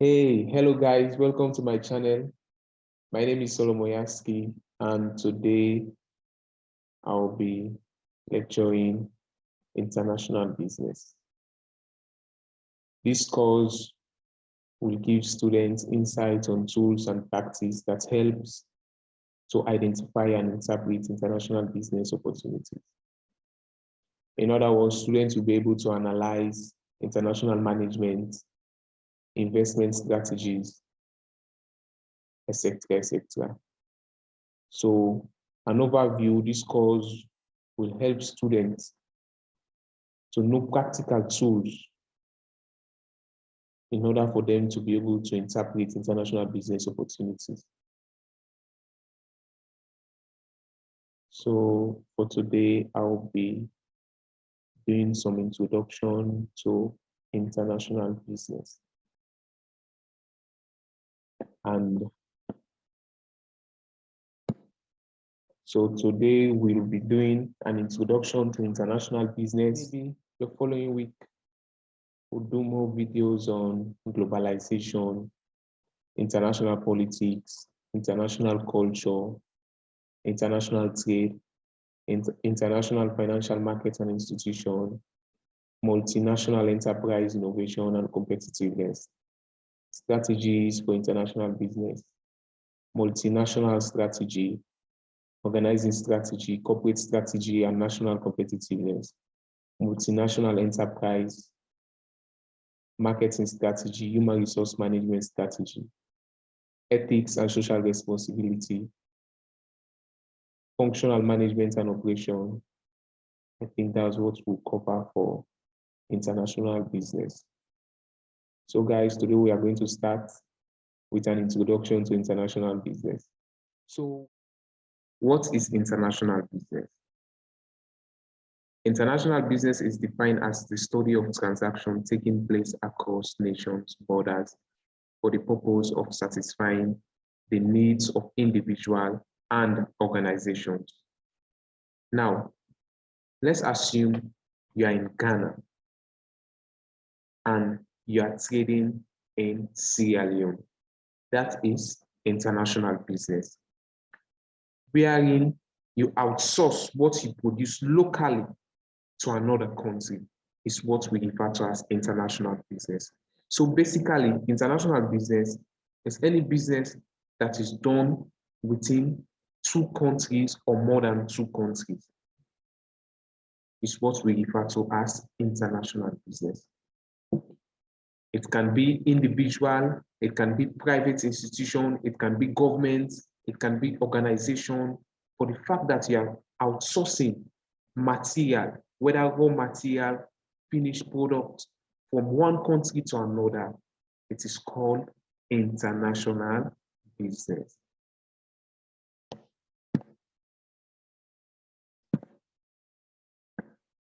Hey, hello guys, welcome to my channel. My name is Yaski, and today I'll be lecturing international business. This course will give students insight on tools and practice that helps to identify and interpret international business opportunities. In other words, students will be able to analyze international management, investment strategies, etc., etc. So an overview, this course will help students to know practical tools in order for them to be able to interpret international business opportunities. So for today, I'll be doing some introduction to international business. And so today we'll be doing an introduction to international business. Maybe the following week, we'll do more videos on globalization, international politics, international culture, international trade, international financial markets and institution, multinational enterprise innovation and competitiveness, strategies for international business, multinational strategy, organizing strategy, corporate strategy and national competitiveness, multinational enterprise, marketing strategy, human resource management strategy, ethics and social responsibility, functional management and operation. I think that's what we'll cover for international business. So guys, today we are going to start with an introduction to international business. So what is international business? International business is defined as the study of transactions taking place across nations' borders for the purpose of satisfying the needs of individuals and organizations. Now, let's assume you are in Ghana and you are trading in Sierra Leone. That is international business, wherein you outsource what you produce locally to another country is what we refer to as international business. So basically, international business is any business that is done within two countries or more than two countries. Is what we refer to as international business. It can be individual, it can be private institution, it can be government, it can be organization. For the fact that you are outsourcing material, whether raw material, finished product, from one country to another, it is called international business.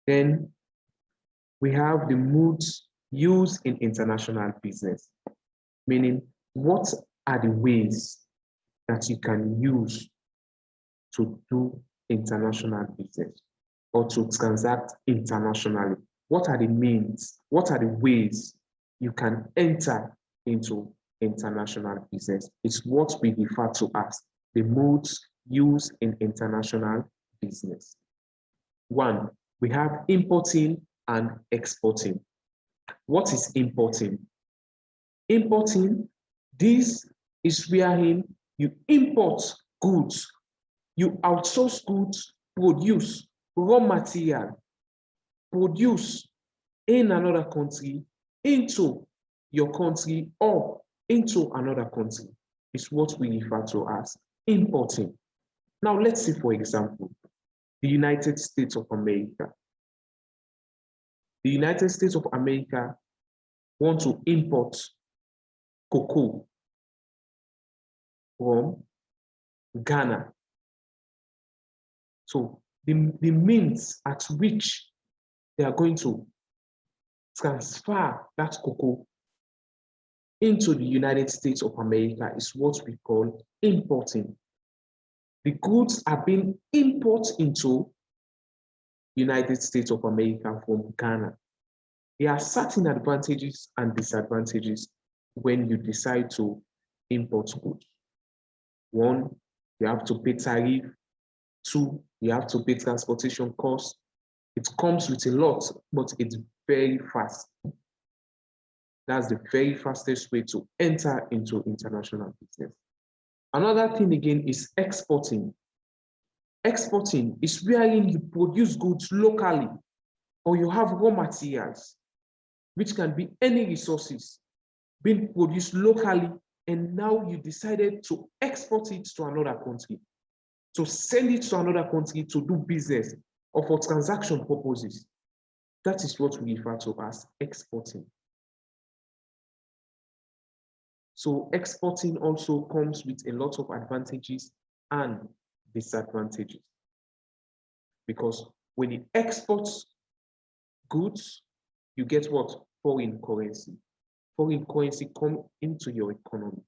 Then we have the modes used in international business, meaning what are the ways that you can use to do international business or to transact internationally? What are the means? What are the ways you can enter into international business? It's what we refer to as the modes used in international business. One, we have importing and exporting. What is importing? Importing, this is wherein you import goods, you outsource goods, produce raw material, produce in another country, into your country or into another country. Is what we refer to as importing. Now let's see, for example, the United States of America. The United States of America want to import cocoa from Ghana. So the means at which they are going to transfer that cocoa into the United States of America is what we call importing. The goods are being imported into United States of America from Ghana. There are certain advantages and disadvantages when you decide to import goods. One, you have to pay tariff. Two, you have to pay transportation costs. It comes with a lot, but it's very fast. That's the very fastest way to enter into international business. Another thing again is exporting. Exporting is wherein you produce goods locally, or you have raw materials, which can be any resources being produced locally, and now you decided to export it to another country, to send it to another country to do business or for transaction purposes. That is what we refer to as exporting. So exporting also comes with a lot of advantages and disadvantages. Because when you export goods, you get what? Foreign currency. Foreign currency come into your economy.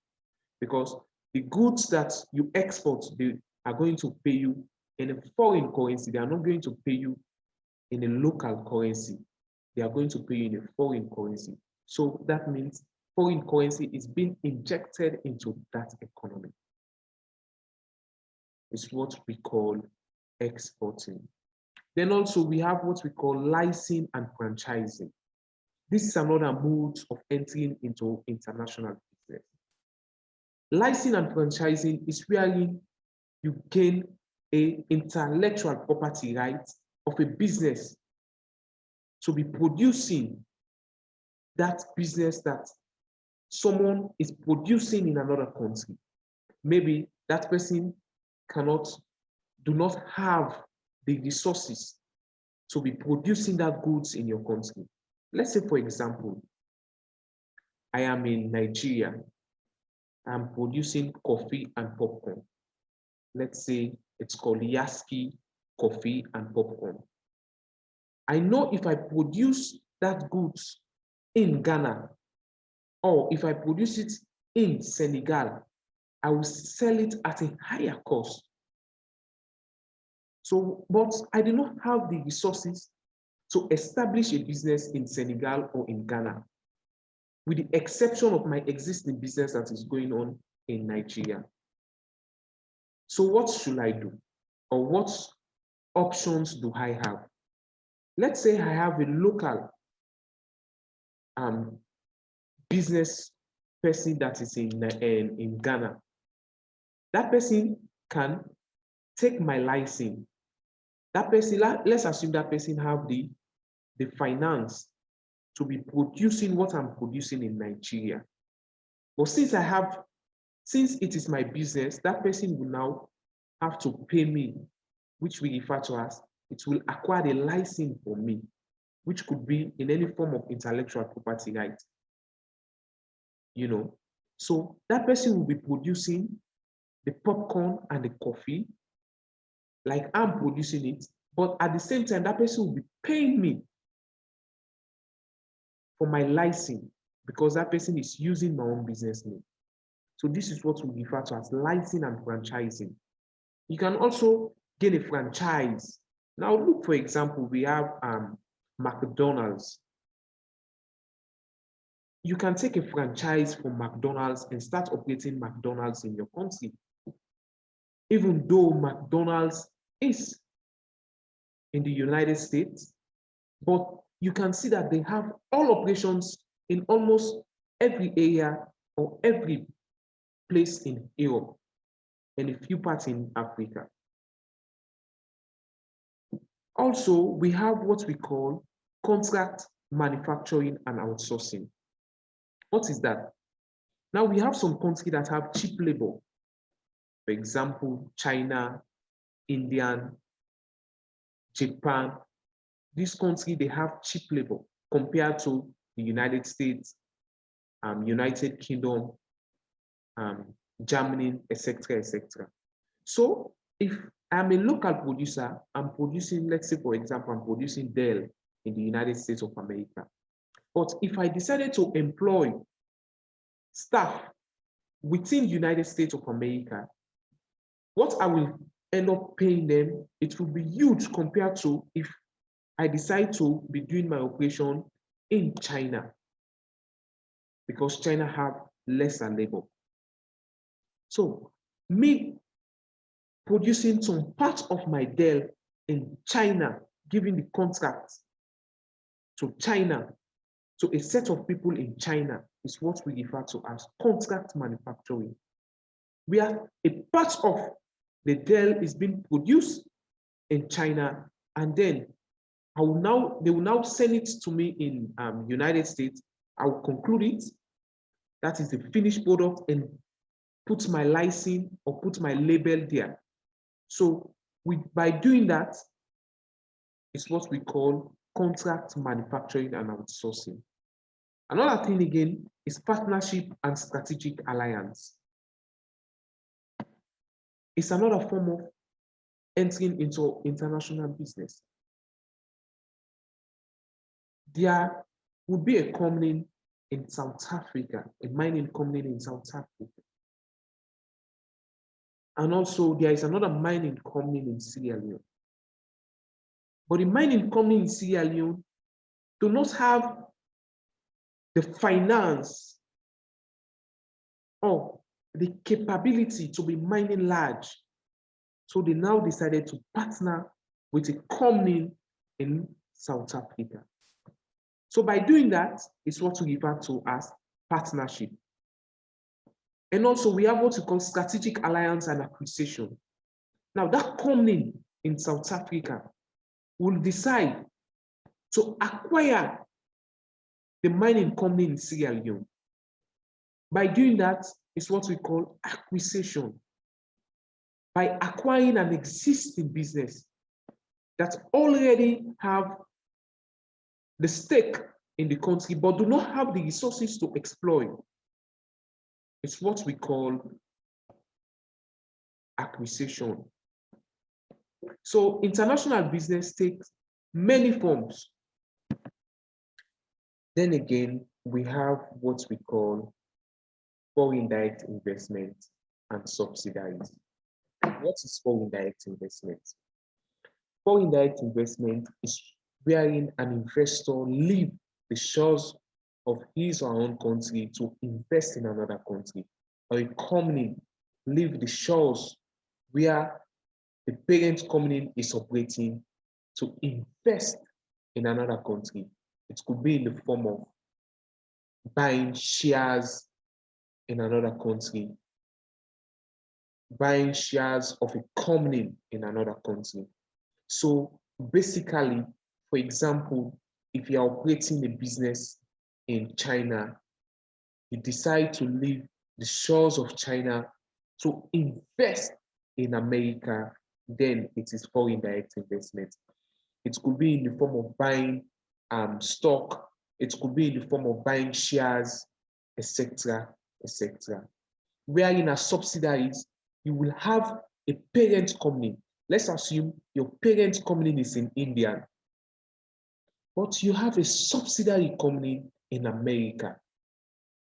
Because the goods that you export, they are going to pay you in a foreign currency. They are not going to pay you in a local currency. They are going to pay you in a foreign currency. So that means foreign currency is being injected into that economy. It's what we call exporting. Then also we have what we call licensing and franchising. This is another mode of entering into international business. Licensing and franchising is where you gain an intellectual property right of a business to be producing that business that someone is producing in another country. Maybe that person do not have the resources to be producing that goods in your country. Let's say, for example, I am in Nigeria. I'm producing coffee and popcorn. Let's say it's called Yaski Coffee and Popcorn. I know if I produce that goods in Ghana, or if I produce it in Senegal, I will sell it at a higher cost. So, but I do not have the resources to establish a business in Senegal or in Ghana, with the exception of my existing business that is going on in Nigeria. So what should I do? Or what options do I have? Let's say I have a local business person that is in Ghana. That person can take my license. That person, let's assume that person have the finance to be producing what I'm producing in Nigeria. But since it is my business, that person will now have to pay me, which we refer to as, it will acquire a license for me, which could be in any form of intellectual property right. You know, so that person will be producing the popcorn and the coffee, like I'm producing it, but at the same time, that person will be paying me for my license because that person is using my own business name. So this is what we refer to as licensing and franchising. You can also get a franchise. Now look, for example, we have McDonald's. You can take a franchise from McDonald's and start operating McDonald's in your country. Even though McDonald's is in the United States, but you can see that they have all operations in almost every area or every place in Europe and a few parts in Africa. Also, we have what we call contract manufacturing and outsourcing. What is that? Now we have some countries that have cheap labor. For example, China, India, Japan. These countries, they have cheap labor compared to the United States, United Kingdom, Germany, etc., etc. So if I'm a local producer, I'm producing, let's say, for example, I'm producing Dell in the United States of America. But if I decided to employ staff within the United States of America, what I will end up paying them, it will be huge compared to if I decide to be doing my operation in China. because China have lesser labor. So me producing some part of my Dell in China, giving the contract to China, to a set of people in China, is what we refer to as contract manufacturing, where a part of the Dell is being produced in China, and then they will now send it to me in United States. I will conclude it. That is the finished product, and put my license or put my label there. So by doing that, it's what we call contract manufacturing and outsourcing. Another thing again is partnership and strategic alliance. It's another form of entering into international business. There would be a company in South Africa, a mining company in South Africa. And also there is another mining company in Sierra Leone. But the mining company in Sierra Leone do not have the finance or the capability to be mining large. So they now decided to partner with a company in South Africa. So by doing that, it's what we refer to as partnership. And also we have what we call strategic alliance and acquisition. Now that company in South Africa will decide to acquire the mining company in Sierra Leone. By doing that, it's what we call acquisition. By acquiring an existing business that already have the stake in the country, but do not have the resources to exploit. It's what we call acquisition. So international business takes many forms. Then again, we have what we call foreign direct investment and subsidiaries. What is foreign direct investment? Foreign direct investment is wherein an investor leaves the shores of his or her own country to invest in another country, or a company leave the shores where the parent company is operating to invest in another country. It could be in the form of buying shares in another country, buying shares of a company in another country. So basically, for example, if you are operating a business in China, you decide to leave the shores of China to invest in America, then it is foreign direct investment. It could be in the form of buying stock, it could be in the form of buying shares, etc., etc. Wherein as subsidiaries, you will have a parent company. Let's assume your parent company is in India, but you have a subsidiary company in America,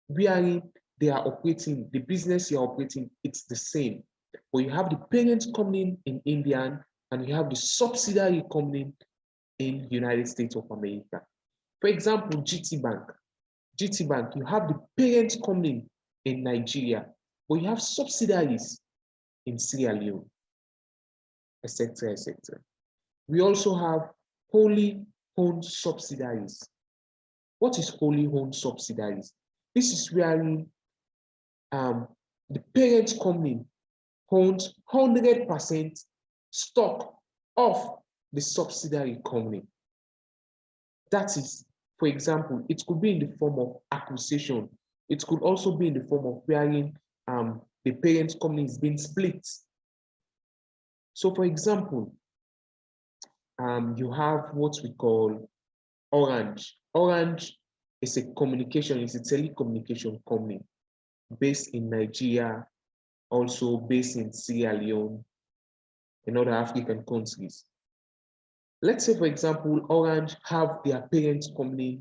wherein they are operating, the business you are operating, it's the same. But you have the parent company in India and you have the subsidiary company in United States of America. For example, GT Bank. GT Bank, you have the parent company in Nigeria, but you have subsidiaries in Sierra Leone, etc., etc. We also have wholly owned subsidiaries. What is wholly owned subsidiaries? This is where the parent company owns 100% stock of the subsidiary company. That is, for example, it could be in the form of acquisition. It could also be in the form of wherein the parent company is being split. So for example, you have what we call Orange. Orange is a communication, it's a telecommunication company based in Nigeria, also based in Sierra Leone and other African countries. Let's say, for example, Orange have their parent company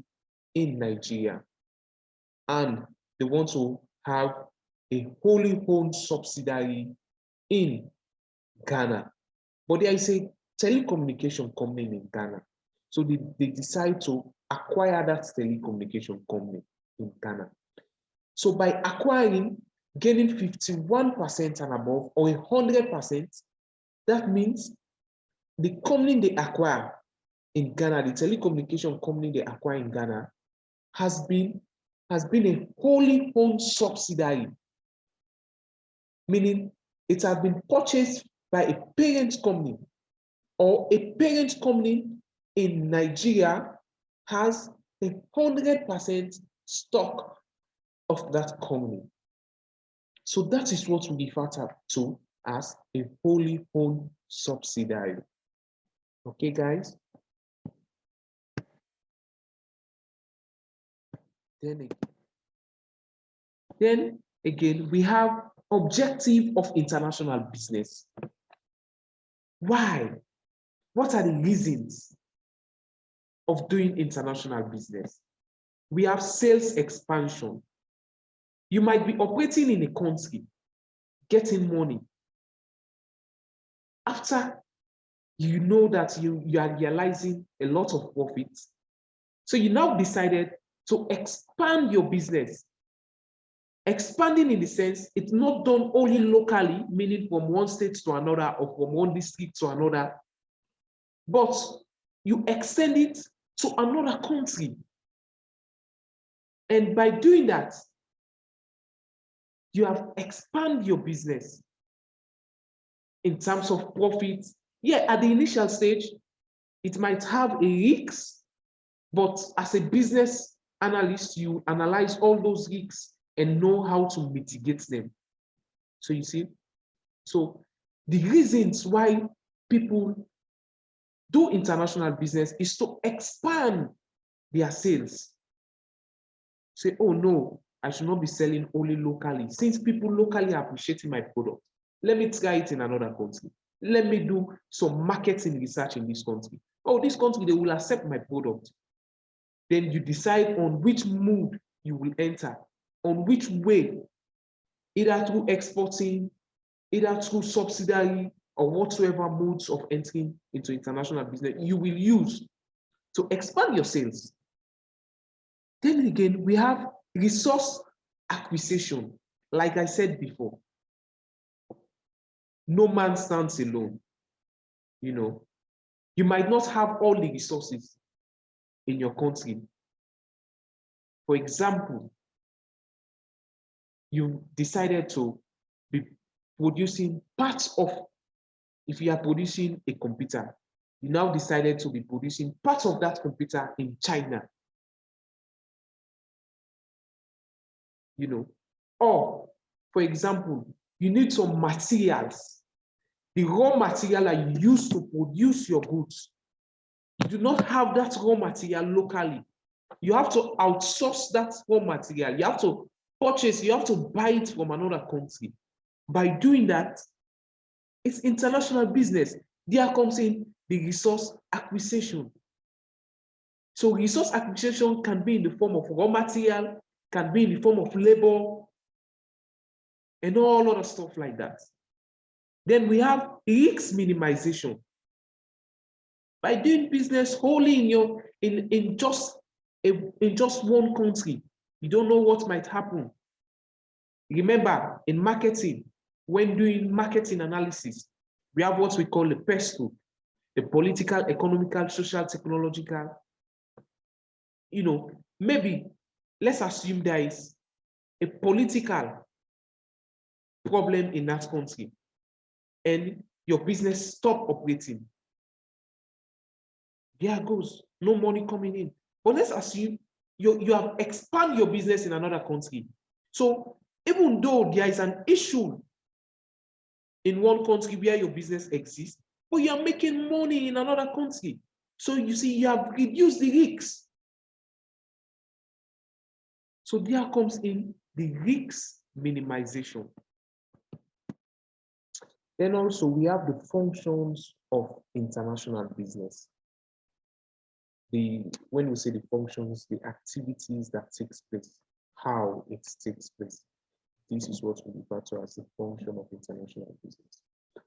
in Nigeria and they want to have a wholly owned subsidiary in Ghana. But there is a telecommunication company in Ghana. So they decide to acquire that telecommunication company in Ghana. So by acquiring, gaining 51% and above or 100%, that means the company they acquire in Ghana, the telecommunication company they acquire in Ghana, has been a wholly owned subsidiary, meaning it has been purchased by a parent company, or a parent company in Nigeria has 100% stock of that company. So that is what we refer to as a wholly owned subsidiary. Okay, guys? Then again, we have objective of international business. Why? What are the reasons of doing international business? We have sales expansion. You might be operating in a country, getting money. After you know that you are realizing a lot of profits, so you now decided to expand your business. Expanding in the sense, it's not done only locally, meaning from one state to another or from one district to another, but you extend it to another country. And by doing that, you have expanded your business in terms of profits. Yeah, at the initial stage, it might have a risk, but as a business analyst, you analyze all those risks and know how to mitigate them. So you see, so the reasons why people do international business is to expand their sales. Say, oh no, I should not be selling only locally. Since people locally are appreciating my product, let me try it in another country. Let me do some marketing research in this country. Oh, this country, they will accept my product. Then you decide on which mood you will enter, on which way, either through exporting, either through subsidiary, or whatsoever modes of entering into international business you will use to expand your sales. Then again, we have resource acquisition. Like I said before, no man stands alone. You know, you might not have all the resources in your country. For example, you decided to be producing parts of, if you are producing a computer, you now decided to be producing parts of that computer in China. You know, or for example, you need some materials, the raw material that you use to produce your goods. You do not have that raw material locally. You have to outsource that raw material. You have to purchase, you have to buy it from another country. By doing that, it's international business. There comes in the resource acquisition. So resource acquisition can be in the form of raw material, can be in the form of labor, and all other stuff like that. Then we have risk minimization. By doing business wholly in just one country, you don't know what might happen. Remember, in marketing, when doing marketing analysis, we have what we call the PESTO, the political, economical, social, technological. You know, maybe let's assume there is a political problem in that country and your business stop operating. There goes, no money coming in. But let's assume you have expanded your business in another country. So even though there is an issue in one country where your business exists, but you are making money in another country. So you see, you have reduced the risks. So there comes in the risk minimization. Then also we have the functions of international business. When we say the functions, the activities that takes place, how it takes place. This is what we refer to as the function of international business.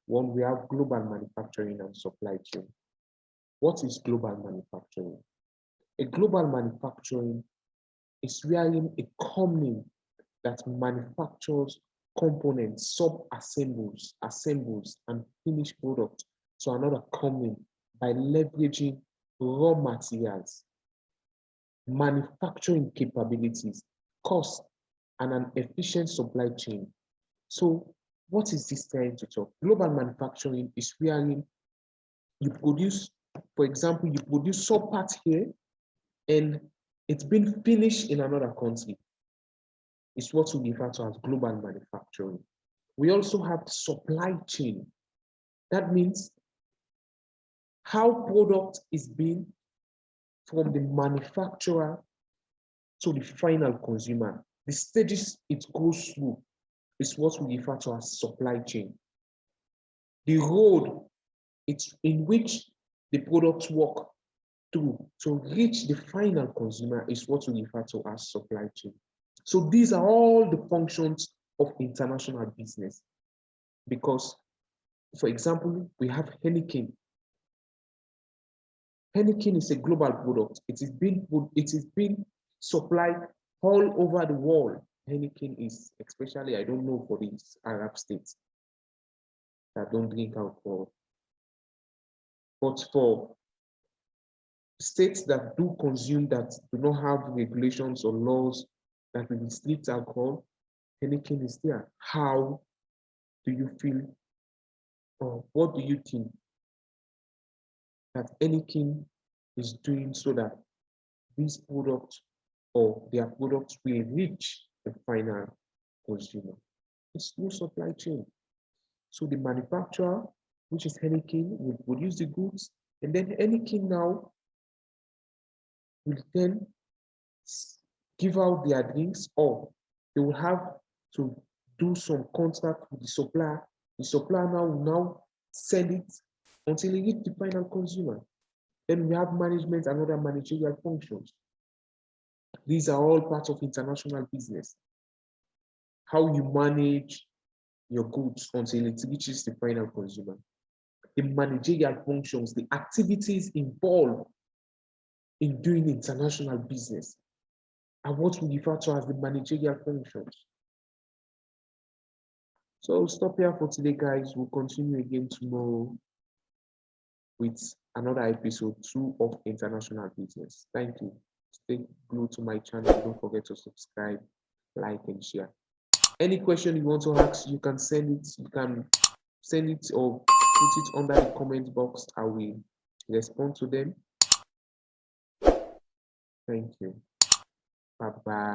One, we have global manufacturing and supply chain. What is global manufacturing? A global manufacturing is wherein a company that manufactures components, sub-assembles, assembles, and finished products to another company by leveraging raw materials, manufacturing capabilities, cost, and an efficient supply chain. So what is this trying to talk? Global manufacturing is wherein you produce, for example, you produce some parts here and it's been finished in another country. It's what we refer to as global manufacturing. We also have supply chain. That means how product is being from the manufacturer to the final consumer. The stages it goes through is what we refer to as supply chain. The road it's in which the products walk through to reach the final consumer is what we refer to as supply chain. So these are all the functions of international business. Because, for example, we have Heineken. Heineken is a global product. It is being supplied all over the world. Heineken is, especially, I don't know for these Arab states that don't drink alcohol. But for states that do consume, that do not have regulations or laws that will restrict alcohol, Heineken is there. How do you feel, or what do you think that Heineken is doing so that these products or their products will reach the final consumer? It's through supply chain. So the manufacturer, which is Heineken, will produce the goods, and then Heineken now will then give out their drinks, or they will have to do some contract with the supplier. The supplier now will now sell it until it reaches the final consumer. Then we have management and other managerial functions. These are all parts of international business. How you manage your goods until it reaches the final consumer. The managerial functions, the activities involved in doing international business are what we refer to as the managerial functions. So I'll stop here for today, guys. We'll continue again tomorrow with another episode 2 of international business. Thank you. Stay glued to my channel. Don't forget to subscribe, like, and share. Any question you want to ask, you can send it. You can send it or put it under the comment box. I will respond to them. Thank you. Bye-bye.